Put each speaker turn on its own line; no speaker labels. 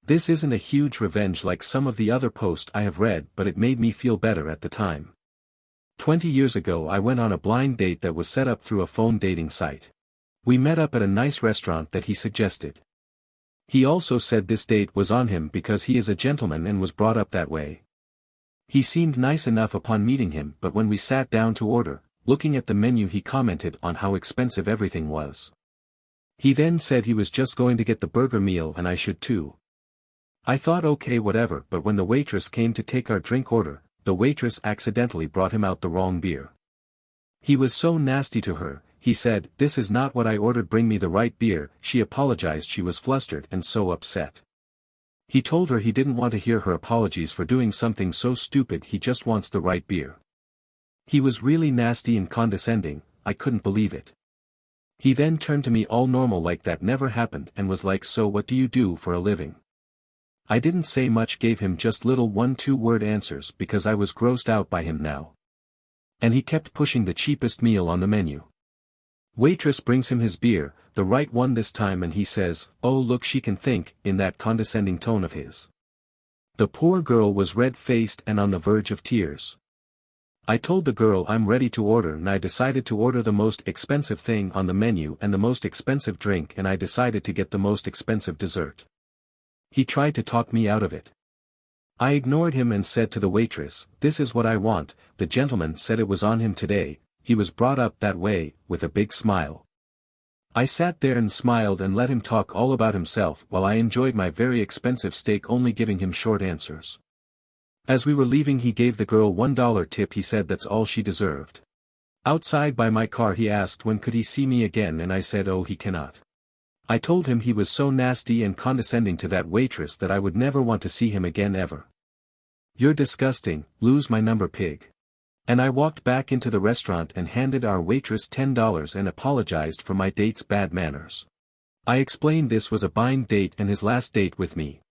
This isn't a huge revenge like some of the other posts I have read, but it made me feel better at the time. 20 years ago I went on a blind date that was set up through a phone dating site. We met up at a nice restaurant that he suggested. He also said this date was on him because he is a gentleman and was brought up that way. He seemed nice enough upon meeting him, but when we sat down to order, looking at the menu, he commented on how expensive everything was. He then said he was just going to get the burger meal and I should too. I thought okay whatever, but when the waitress came to take our drink order, the waitress accidentally brought him out the wrong beer. He was so nasty to her. He said, "This is not what I ordered, bring me the right beer." She apologized. She was flustered and so upset. He told her he didn't want to hear her apologies for doing something so stupid, he just wants the right beer. He was really nasty and condescending. I couldn't believe it. He then turned to me all normal like that never happened and was like, "So what do you do for a living?" I didn't say much, gave him just little 1-2 word answers because I was grossed out by him now. And he kept pushing the cheapest meal on the menu. Waitress brings him his beer, the right one this time, and he says, "Oh look, she can think," in that condescending tone of his. The poor girl was red-faced and on the verge of tears. I told the girl I'm ready to order, and I decided to order the most expensive thing on the menu and the most expensive drink, and I decided to get the most expensive dessert. He tried to talk me out of it. I ignored him and said to the waitress, "This is what I want." The gentleman said it was on him today, he was brought up that way, with a big smile. I sat there and smiled and let him talk all about himself while I enjoyed my very expensive steak, only giving him short answers. As we were leaving, he gave the girl $1 tip. He said that's all she deserved. Outside by my car he asked when could he see me again, and I said, "Oh, he cannot." I told him he was so nasty and condescending to that waitress that I would never want to see him again ever. "You're disgusting, lose my number, pig." And I walked back into the restaurant and handed our waitress $10 and apologized for my date's bad manners. I explained this was a blind date and his last date with me,